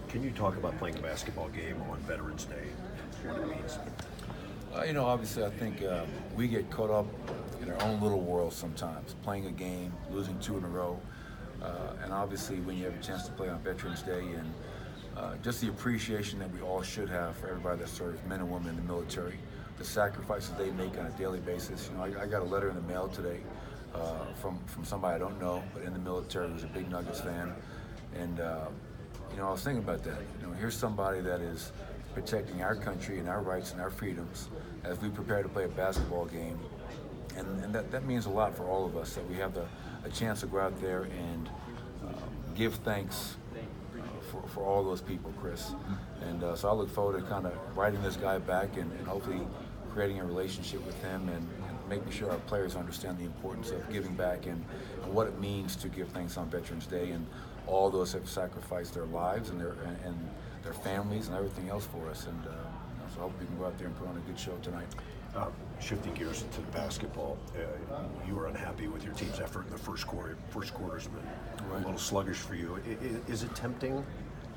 Can you talk about playing a basketball game on Veterans Day, what it means? Obviously, I think we get caught up in our own little world sometimes, playing a game, losing two in a row, and obviously when you have a chance to play on Veterans Day and just the appreciation that we all should have for everybody that serves, men and women in the military, the sacrifices they make on a daily basis. I got a letter in the mail today from somebody I don't know, but in the military who's a big Nuggets fan, and I was thinking about that. Here's somebody that is protecting our country and our rights and our freedoms as we prepare to play a basketball game. And that means a lot for all of us, that we have a chance to go out there and give thanks for all those people, Chris. And so I look forward to kind of writing this guy back and hopefully creating a relationship with him and making sure our players understand the importance of giving back and what it means to give thanks on Veterans Day. And all those have sacrificed their lives and their families and everything else for us. And so I hope we can go out there and put on a good show tonight. Shifting gears into the basketball, you were unhappy with your team's effort in the first quarter. First quarter's been a little sluggish for you. Is it tempting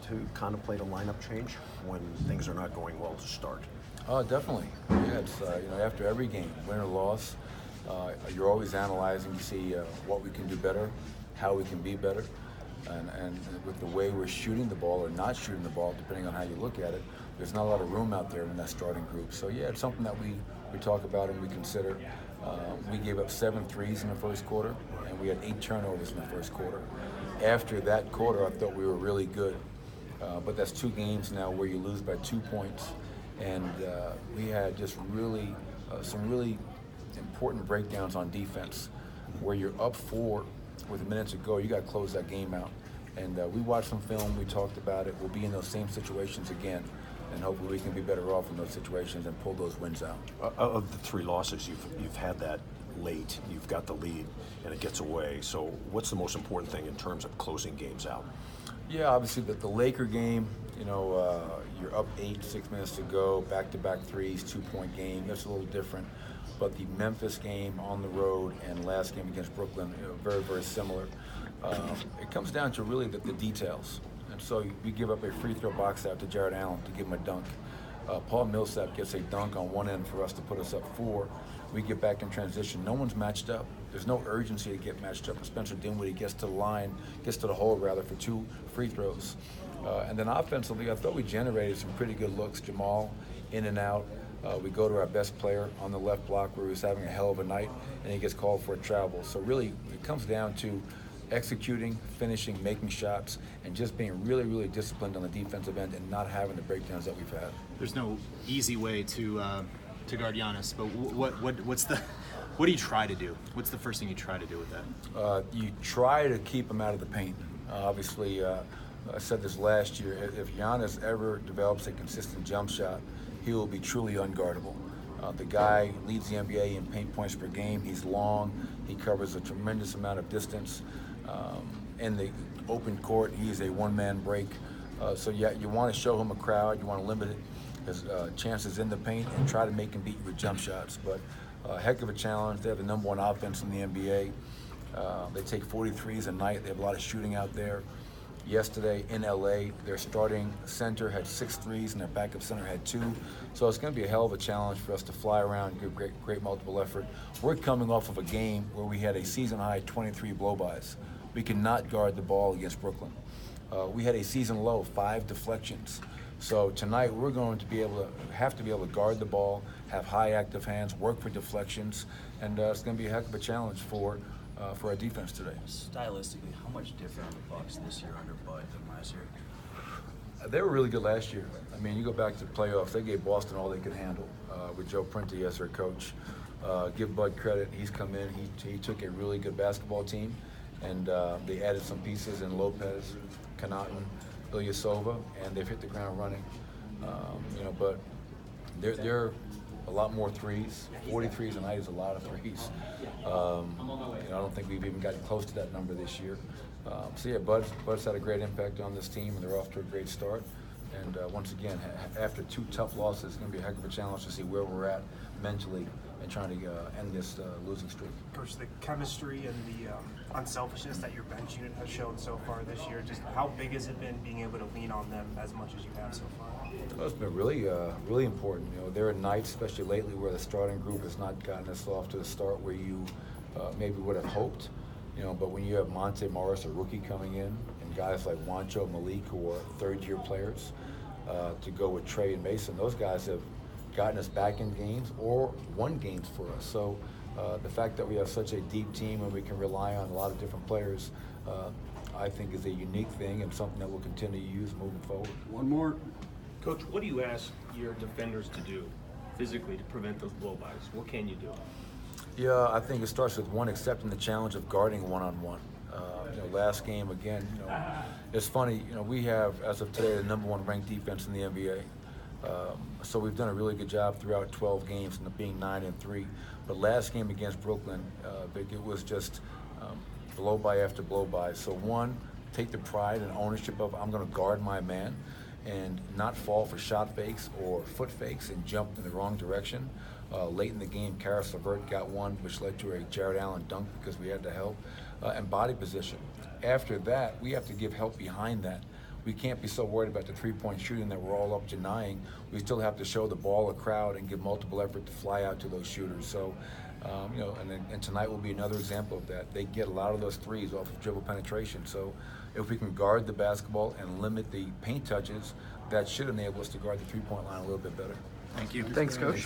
to contemplate a lineup change when things are not going well to start? Definitely. Yeah, it's after every game, win or loss, you're always analyzing to see what we can do better, how we can be better, and with the way we're shooting the ball or not shooting the ball, depending on how you look at it, there's not a lot of room out there in that starting group. So yeah, it's something that we talk about and we consider. We gave up 7 threes in the first quarter, and we had 8 turnovers in the first quarter. After that quarter, I thought we were really good, but that's 2 games now where you lose by 2 points. And we had just really some really important breakdowns on defense, where you're up 4 with a minute to go. You got to close that game out. And we watched some film. We talked about it. We'll be in those same situations again, and hopefully we can be better off in those situations and pull those wins out. Of the 3 losses, you've had that late. You've got the lead, and it gets away. So what's the most important thing in terms of closing games out? Yeah, obviously the Laker game, you're up 8, 6 minutes to go, back-to-back threes, 2-point game. That's a little different. But the Memphis game on the road and last game against Brooklyn, very, very similar. It comes down to really the details. And so we give up a free throw box out to Jared Allen to give him a dunk. Paul Millsap gets a dunk on one end for us to put us up 4. We get back in transition. No one's matched up. There's no urgency to get matched up. Spencer Dinwiddie gets to the hole for 2 free throws. And then offensively, I thought we generated some pretty good looks. Jamal in and out. We go to our best player on the left block where he was having a hell of a night, and he gets called for a travel. So really, it comes down to executing, finishing, making shots, and just being really, really disciplined on the defensive end and not having the breakdowns that we've had. There's no easy way to guard Giannis, but what do you try to do? What's the first thing you try to do with that? You try to keep him out of the paint. Obviously, I said this last year, if Giannis ever develops a consistent jump shot, he will be truly unguardable. The guy leads the NBA in paint points per game. He's long. He covers a tremendous amount of distance. In the open court, he's a one-man break. So yeah, you want to show him a crowd. You want to limit his chances in the paint and try to make him beat you with jump shots. But a heck of a challenge. They have the #1 offense in the NBA. They take 43s a night. They have a lot of shooting out there. Yesterday in LA, their starting center had 6 threes and their backup center had 2. So it's going to be a hell of a challenge for us to fly around and give great multiple effort. We're coming off of a game where we had a season-high 23 blow-bys. We could not guard the ball against Brooklyn. We had a season-low 5 deflections. So tonight we're going to have to be able to guard the ball, have high active hands, work for deflections, and it's going to be a heck of a challenge for our defense today. Stylistically, how much different are the Bucks this year under Bud than last year? They were really good last year. I mean, you go back to the playoffs, they gave Boston all they could handle with Joe Prunty as their coach. Give Bud credit. He's come in. He took a really good basketball team, and they added some pieces in Lopez, Connaughton, Ilyasova, and they've hit the ground running. But they're a lot more threes. 43s a night is a lot of threes. I don't think we've even gotten close to that number this year. So yeah, Bud's had a great impact on this team, and they're off to a great start. And once again, after 2 tough losses, it's going to be a heck of a challenge to see where we're at mentally and trying to end this losing streak. Coach, the chemistry and the unselfishness that your bench unit has shown so far this year? Just how big has it been being able to lean on them as much as you have so far? Well, it's been really, really important. You know, there are nights, especially lately, where the starting group has not gotten us off to the start where you maybe would have hoped. You know, but when you have Monte Morris, a rookie, coming in, and guys like Juancho, Malik, who are third-year players, to go with Trey and Mason, those guys have gotten us back in games or won games for us. So the fact that we have such a deep team and we can rely on a lot of different players, I think is a unique thing and something that we'll continue to use moving forward. One more. Coach, what do you ask your defenders to do physically to prevent those blow-bys? What can you do? Yeah, I think it starts with one, accepting the challenge of guarding one-on-one. You know, last game, again, you know, it's funny, you know, we have, as of today, the #1 ranked defense in the NBA. So we've done a really good job throughout 12 games, and being 9-3. But last game against Brooklyn, Vic, it was just blow-by after blow-by. So one, take the pride and ownership of, I'm going to guard my man and not fall for shot fakes or foot fakes and jump in the wrong direction. Late in the game, Karis LeVert got one, which led to a Jared Allen dunk because we had to help, and body position. After that, we have to give help behind that. We can't be so worried about the three-point shooting that we're all up denying. We still have to show the ball a crowd and give multiple effort to fly out to those shooters. So, you know, and tonight will be another example of that. They get a lot of those threes off of dribble penetration. So if we can guard the basketball and limit the paint touches, that should enable us to guard the three-point line a little bit better. Thank you. Thanks, Coach.